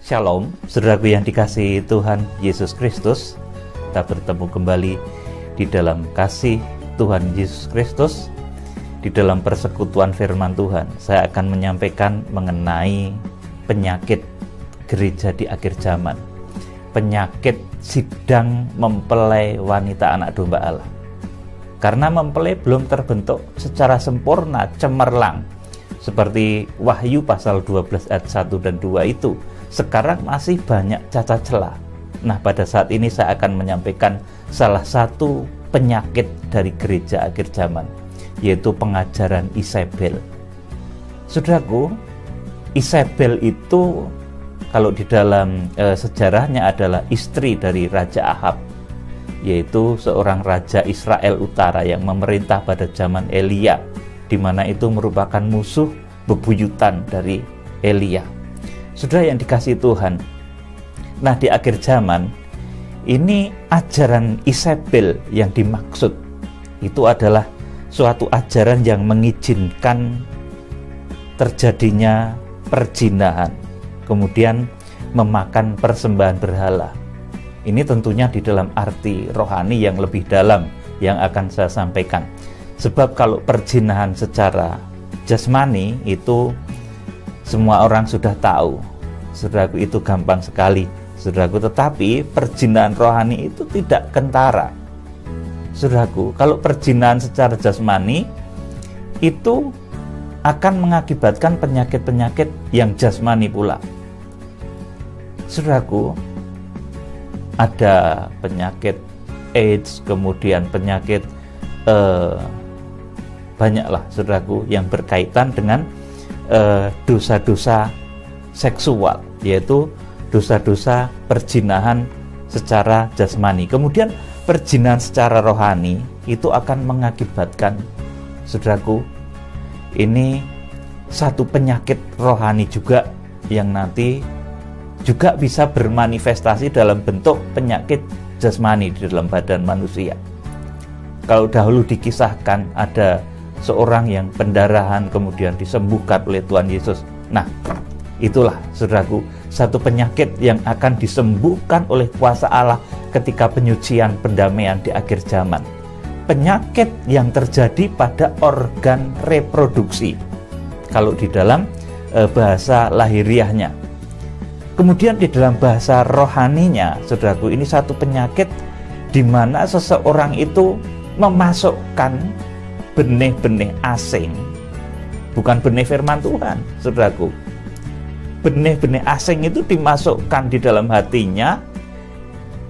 Shalom, saudaraku yang dikasihi Tuhan Yesus Kristus. Kita bertemu kembali di dalam kasih Tuhan Yesus Kristus, di dalam persekutuan firman Tuhan. Saya akan menyampaikan mengenai penyakit gereja di akhir zaman. Penyakit sidang mempelai wanita anak domba Allah. Karena mempelai belum terbentuk secara sempurna, cemerlang, seperti Wahyu pasal 12 ayat 1 dan 2 itu, sekarang masih banyak cacat celah. Nah, pada saat ini saya akan menyampaikan salah satu penyakit dari gereja akhir zaman, yaitu pengajaran Isabel. Saudaraku, Isabel itu kalau di dalam sejarahnya adalah istri dari Raja Ahab, yaitu seorang raja Israel Utara yang memerintah pada zaman Elia, di mana itu merupakan musuh bebuyutan dari Elia. Saudara yang dikasihi Tuhan, nah di akhir zaman ini ajaran Isabel yang dimaksud itu adalah suatu ajaran yang mengizinkan terjadinya perzinahan, kemudian memakan persembahan berhala. Ini tentunya di dalam arti rohani yang lebih dalam yang akan saya sampaikan. Sebab kalau perzinahan secara jasmani itu semua orang sudah tahu, saudaraku, itu gampang sekali, saudaraku. Tetapi perzinahan rohani itu tidak kentara, saudaraku. Kalau perzinahan secara jasmani itu akan mengakibatkan penyakit-penyakit yang jasmani pula, saudaraku. Ada penyakit AIDS, kemudian penyakit banyaklah, saudaraku, yang berkaitan dengan dosa-dosa seksual, yaitu dosa-dosa perzinahan secara jasmani. Kemudian perzinahan secara rohani itu akan mengakibatkan, saudaraku, ini satu penyakit rohani juga yang nanti juga bisa bermanifestasi dalam bentuk penyakit jasmani di dalam badan manusia. Kalau dahulu dikisahkan ada seorang yang pendarahan kemudian disembuhkan oleh Tuhan Yesus. Nah, itulah, saudaraku, satu penyakit yang akan disembuhkan oleh kuasa Allah ketika penyucian pendamaian di akhir zaman. Penyakit yang terjadi pada organ reproduksi, kalau di dalam bahasa lahiriahnya. Kemudian di dalam bahasa rohaninya, saudaraku, ini satu penyakit di mana seseorang itu memasukkan benih-benih asing, bukan benih firman Tuhan, saudaraku. Benih-benih asing itu dimasukkan di dalam hatinya,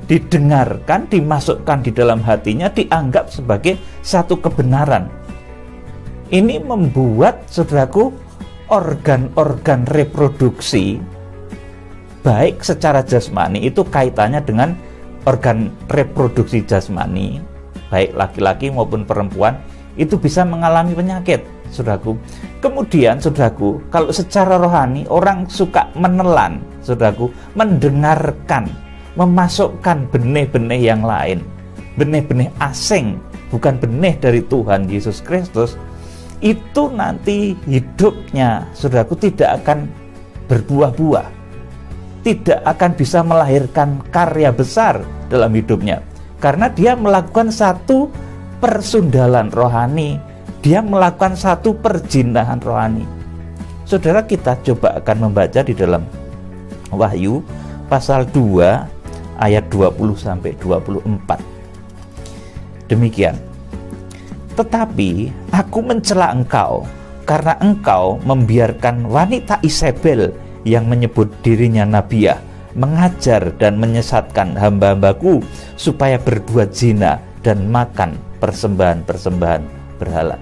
didengarkan, dimasukkan di dalam hatinya, dianggap sebagai satu kebenaran. Ini membuat, saudaraku, organ-organ reproduksi, baik secara jasmani, itu kaitannya dengan organ reproduksi jasmani, baik laki-laki maupun perempuan, itu bisa mengalami penyakit, saudaraku. Kemudian, saudaraku, kalau secara rohani orang suka menelan, saudaraku, mendengarkan, memasukkan benih-benih yang lain, benih-benih asing, bukan benih dari Tuhan Yesus Kristus, itu nanti hidupnya, saudaraku, tidak akan berbuah-buah, tidak akan bisa melahirkan karya besar dalam hidupnya, karena dia melakukan satu persundalan rohani, dia melakukan satu perzinahan rohani. Saudara, kita coba akan membaca di dalam Wahyu pasal 2 ayat 20-24. Demikian. Tetapi aku mencela engkau karena engkau membiarkan wanita Isabel yang menyebut dirinya nabiah mengajar dan menyesatkan hamba-hambaku supaya berbuat zina dan makan persembahan-persembahan berhala.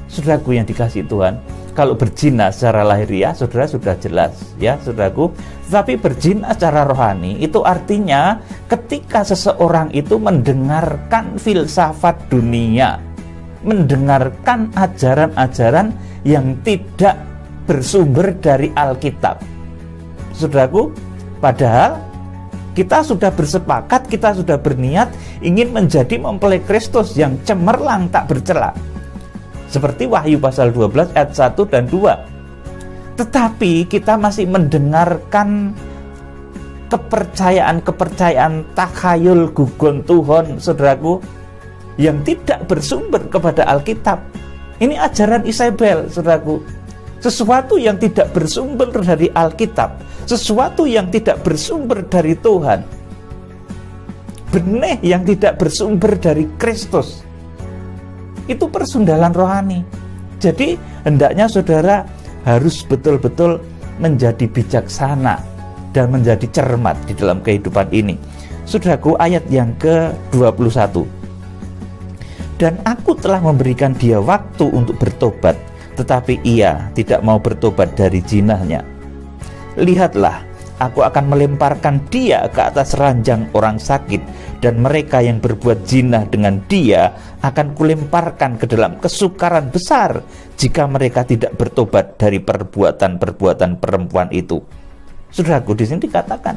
Saudaraku yang dikasihi Tuhan, kalau berzina secara lahiriah, saudara sudah jelas, ya, saudaraku. Tapi berzina secara rohani itu artinya ketika seseorang itu mendengarkan filsafat dunia, mendengarkan ajaran-ajaran yang tidak bersumber dari Alkitab. Saudaraku, padahal kita sudah bersepakat, kita sudah berniat ingin menjadi mempelai Kristus yang cemerlang tak bercela, seperti Wahyu pasal 12 ayat 1 dan 2. Tetapi kita masih mendengarkan kepercayaan takhayul gugon Tuhan, saudaraku, yang tidak bersumber kepada Alkitab. Ini ajaran Isabel, saudaraku. Sesuatu yang tidak bersumber dari Alkitab, sesuatu yang tidak bersumber dari Tuhan, benih yang tidak bersumber dari Kristus, itu persundalan rohani. Jadi hendaknya saudara harus betul-betul menjadi bijaksana dan menjadi cermat di dalam kehidupan ini. Saudaraku, ayat yang ke-21. Dan aku telah memberikan dia waktu untuk bertobat, tetapi ia tidak mau bertobat dari zinahnya. Lihatlah, aku akan melemparkan dia ke atas ranjang orang sakit, dan mereka yang berbuat zina dengan dia akan kulemparkan ke dalam kesukaran besar jika mereka tidak bertobat dari perbuatan-perbuatan perempuan itu. Saudaraku, di sini dikatakan,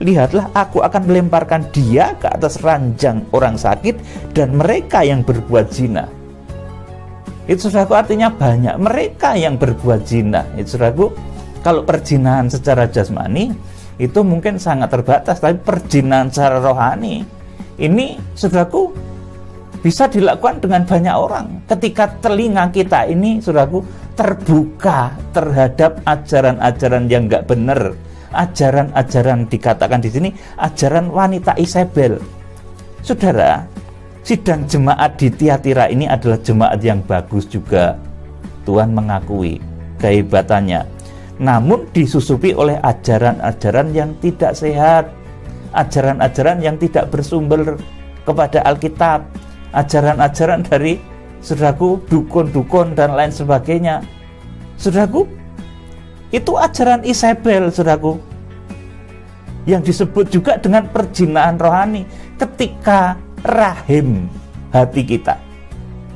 lihatlah, aku akan melemparkan dia ke atas ranjang orang sakit dan mereka yang berbuat zina. Itu, saudaraku, artinya banyak mereka yang berbuat zina. Itu, saudaraku, kalau perzinahan secara jasmani itu mungkin sangat terbatas, tapi perzinahan secara rohani ini, saudaraku, bisa dilakukan dengan banyak orang. Ketika telinga kita ini, saudaraku, terbuka terhadap ajaran-ajaran yang enggak benar, ajaran-ajaran, dikatakan di sini ajaran wanita Isabel. Saudara, sidang jemaat di Tiatira ini adalah jemaat yang bagus juga. Tuhan mengakui kehebatannya, namun disusupi oleh ajaran-ajaran yang tidak sehat, ajaran-ajaran yang tidak bersumber kepada Alkitab, ajaran-ajaran dari, saudaraku, dukun-dukun dan lain sebagainya. Saudaraku, itu ajaran Isabel, saudaraku, yang disebut juga dengan perzinahan rohani. Ketika rahim hati kita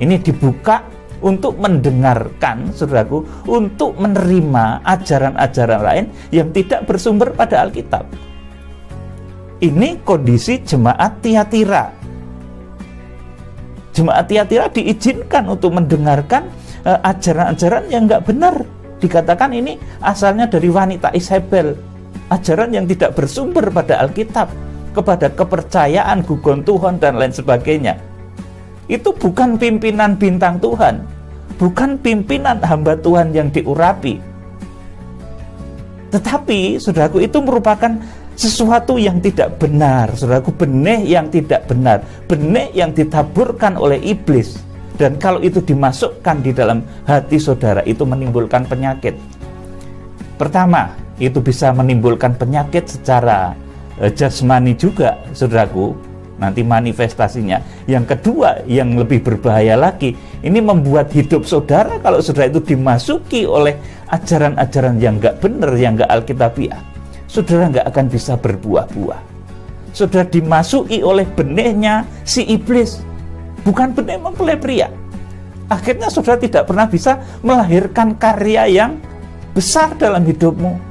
ini dibuka untuk mendengarkan, saudaraku, untuk menerima ajaran-ajaran lain yang tidak bersumber pada Alkitab. Ini kondisi jemaat Tiatira. Jemaat Tiatira diizinkan untuk mendengarkan ajaran-ajaran yang enggak benar. Dikatakan ini asalnya dari wanita Isabel, ajaran yang tidak bersumber pada Alkitab, kepada kepercayaan gugon Tuhan dan lain sebagainya. Itu bukan pimpinan bintang Tuhan, bukan pimpinan hamba Tuhan yang diurapi. Tetapi, saudaraku, itu merupakan sesuatu yang tidak benar, saudaraku, benih yang tidak benar, benih yang ditaburkan oleh iblis. Dan kalau itu dimasukkan di dalam hati saudara, itu menimbulkan penyakit. Pertama, itu bisa menimbulkan penyakit secara jasmani juga, saudaraku, nanti manifestasinya. Yang kedua, yang lebih berbahaya lagi, ini membuat hidup saudara, kalau saudara itu dimasuki oleh ajaran-ajaran yang enggak benar, yang enggak alkitabiah, saudara enggak akan bisa berbuah-buah. Saudara dimasuki oleh benihnya si iblis, bukan benih mempelai pria. Akhirnya saudara tidak pernah bisa melahirkan karya yang besar dalam hidupmu.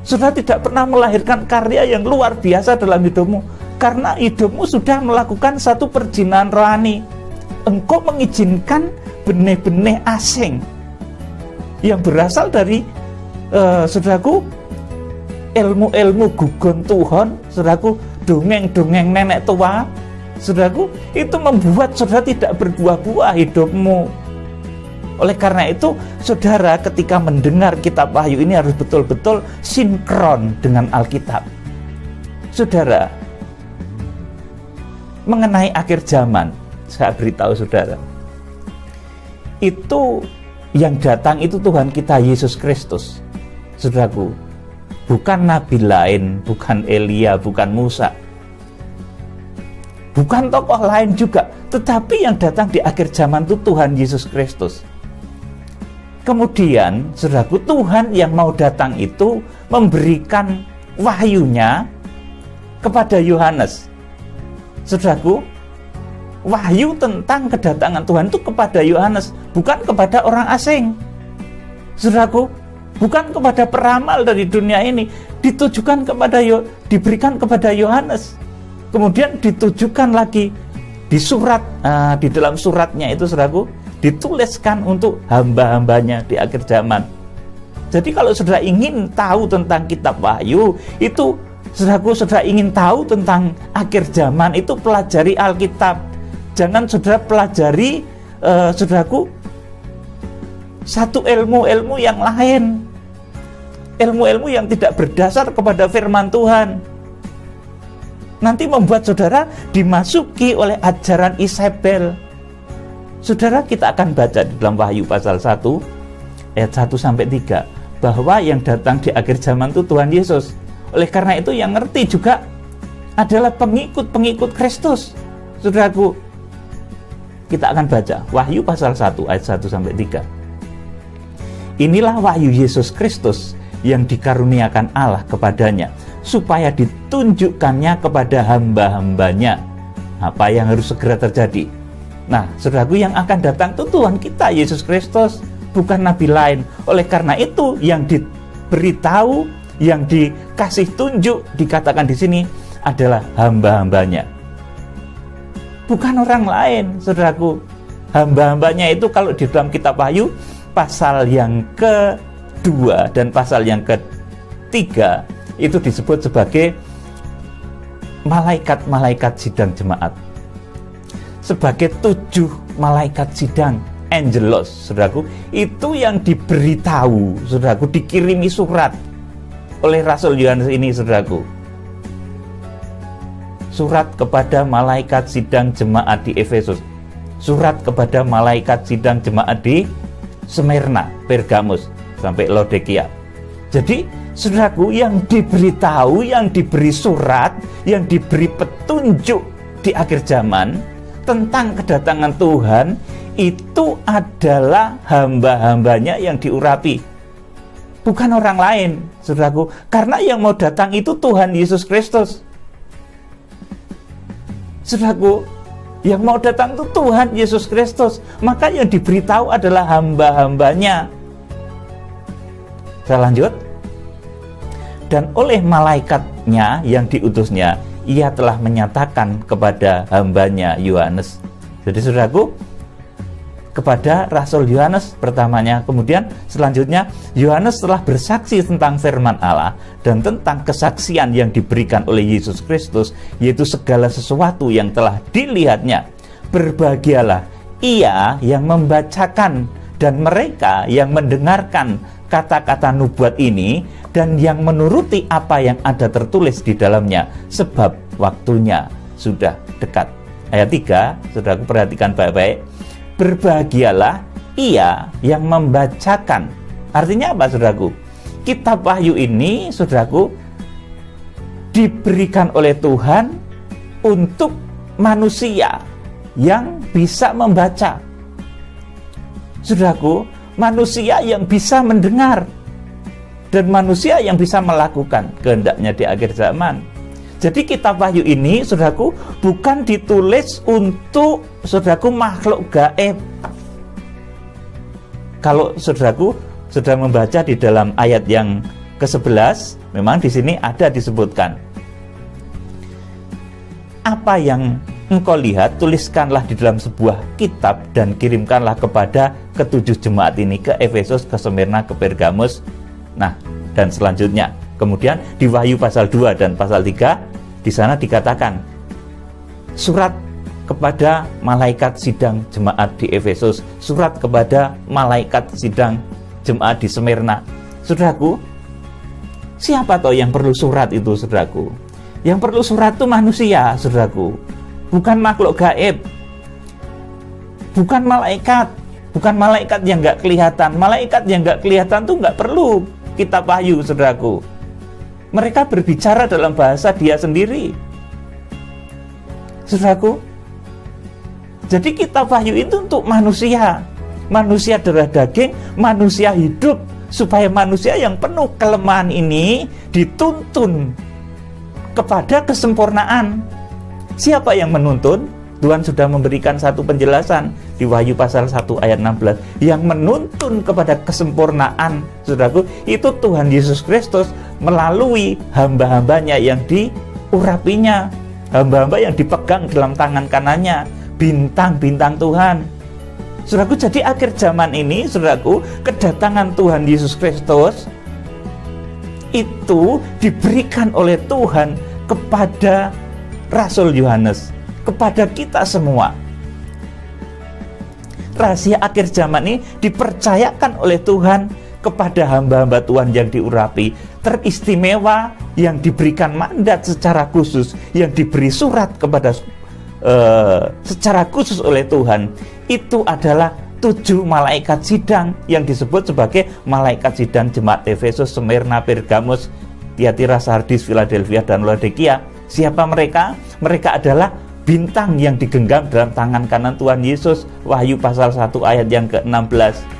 Saudara tidak pernah melahirkan karya yang luar biasa dalam hidupmu, karena hidupmu sudah melakukan satu perzinahan rohani. Engkau mengizinkan benih-benih asing yang berasal dari saudaraku, ilmu-ilmu gugon Tuhan, saudaraku, dongeng-dongeng nenek tua, saudaraku, itu membuat saudara tidak berbuah-buah hidupmu. Oleh karena itu, saudara, ketika mendengar kitab Wahyu ini harus betul-betul sinkron dengan Alkitab. Saudara, mengenai akhir zaman, saya beritahu saudara, itu yang datang itu Tuhan kita Yesus Kristus. Saudaraku, bukan nabi lain, bukan Elia, bukan Musa, bukan tokoh lain juga, tetapi yang datang di akhir zaman itu Tuhan Yesus Kristus. Kemudian, saudaraku, Tuhan yang mau datang itu memberikan wahyunya kepada Yohanes. Saudaraku, wahyu tentang kedatangan Tuhan itu kepada Yohanes, bukan kepada orang asing. Saudaraku, bukan kepada peramal dari dunia ini, ditujukan kepada diberikan kepada Yohanes. Kemudian ditujukan lagi di surat, di dalam suratnya itu, saudaraku, dituliskan untuk hamba-hambanya di akhir zaman. Jadi kalau saudara ingin tahu tentang kitab Wahyu, itu saudara ingin tahu tentang akhir zaman, itu pelajari Alkitab. Jangan saudara pelajari saudaraku satu ilmu-ilmu yang lain, ilmu-ilmu yang tidak berdasar kepada firman Tuhan. Nanti membuat saudara dimasuki oleh ajaran Isabel. Saudara, kita akan baca di dalam Wahyu pasal 1 ayat 1 sampai 3 bahwa yang datang di akhir zaman itu Tuhan Yesus. Oleh karena itu yang ngerti juga adalah pengikut-pengikut Kristus. Saudaraku, kita akan baca Wahyu pasal 1 ayat 1 sampai 3. Inilah wahyu Yesus Kristus yang dikaruniakan Allah kepadanya, supaya ditunjukkannya kepada hamba-hambanya apa yang harus segera terjadi. Nah, saudaraku, yang akan datang itu Tuhan kita Yesus Kristus, bukan nabi lain. Oleh karena itu yang diberitahu, yang dikasih tunjuk, dikatakan di sini adalah hamba-hambanya, bukan orang lain. Saudaraku, hamba-hambanya itu kalau di dalam kitab Wahyu pasal yang kedua dan pasal yang ketiga itu disebut sebagai malaikat-malaikat sidang jemaat, sebagai 7 malaikat sidang, angelos. Saudaraku, itu yang diberitahu, saudaraku, dikirimi surat oleh Rasul Yohanes ini, saudaraku. Surat kepada malaikat sidang jemaat di Efesus, surat kepada malaikat sidang jemaat di Smyrna, Pergamus, sampai Laodikia. Jadi, saudaraku, yang diberitahu, yang diberi surat, yang diberi petunjuk di akhir zaman tentang kedatangan Tuhan, itu adalah hamba-hambanya yang diurapi, bukan orang lain, saudaraku. Karena yang mau datang itu Tuhan Yesus Kristus. Saudaraku, yang mau datang itu Tuhan Yesus Kristus. Maka yang diberitahu adalah hamba-hambanya. Saya lanjut. Dan oleh malaikatnya yang diutusnya, ia telah menyatakan kepada hambanya Yohanes. Jadi saudaraku, kepada Rasul Yohanes pertamanya, kemudian selanjutnya Yohanes telah bersaksi tentang firman Allah dan tentang kesaksian yang diberikan oleh Yesus Kristus, yaitu segala sesuatu yang telah dilihatnya. Berbahagialah ia yang membacakan dan mereka yang mendengarkan kata-kata nubuat ini dan yang menuruti apa yang ada tertulis di dalamnya, sebab waktunya sudah dekat. Ayat 3, saudaraku, perhatikan baik-baik. Berbahagialah ia yang membacakan. Artinya apa, saudaraku? Kitab Wahyu ini, saudaraku, diberikan oleh Tuhan untuk manusia yang bisa membaca. Saudaraku, manusia yang bisa mendengar dan manusia yang bisa melakukan kehendaknya di akhir zaman. Jadi kitab Wahyu ini, saudaraku, bukan ditulis untuk, saudaraku, makhluk gaib. Kalau saudaraku sudah membaca di dalam ayat yang ke-11, memang di sini ada disebutkan, apa yang engkau lihat, tuliskanlah di dalam sebuah kitab dan kirimkanlah kepada ke-7 jemaat ini, ke Efesus, ke Smyrna, ke Pergamus. Nah, dan selanjutnya, kemudian di Wahyu pasal 2 dan pasal 3, di sana dikatakan surat kepada malaikat sidang jemaat di Efesus, surat kepada malaikat sidang jemaat di Smyrna. Saudaraku, siapa toh yang perlu surat itu, saudaraku? Yang perlu surat itu manusia, saudaraku, bukan makhluk gaib, bukan malaikat, bukan malaikat yang nggak kelihatan. Malaikat yang nggak kelihatan tuh nggak perlu kitab Wahyu, saudaraku. Mereka berbicara dalam bahasa dia sendiri, saudaraku. Jadi kitab Wahyu itu untuk manusia, manusia darah daging, manusia hidup, supaya manusia yang penuh kelemahan ini dituntun kepada kesempurnaan. Siapa yang menuntun? Tuhan sudah memberikan satu penjelasan di Wahyu pasal 1 ayat 16. Yang menuntun kepada kesempurnaan, saudaraku, itu Tuhan Yesus Kristus melalui hamba-hambanya yang diurapinya, hamba-hamba yang dipegang dalam tangan kanannya, bintang-bintang Tuhan. Saudaraku, jadi akhir zaman ini, saudaraku, kedatangan Tuhan Yesus Kristus itu diberikan oleh Tuhan kepada Rasul Yohanes, kepada kita semua. Rahasia akhir zaman ini dipercayakan oleh Tuhan kepada hamba-hamba Tuhan yang diurapi, teristimewa, yang diberikan mandat secara khusus, yang diberi surat kepada secara khusus oleh Tuhan. Itu adalah 7 malaikat sidang yang disebut sebagai malaikat sidang jemaat Efesus, Smyrna, Pergamus, Tiatira, Sardis, Philadelphia, dan Laodikia. Siapa mereka? Mereka adalah bintang yang digenggam dalam tangan kanan Tuhan Yesus. Wahyu pasal 1 ayat yang ke-16.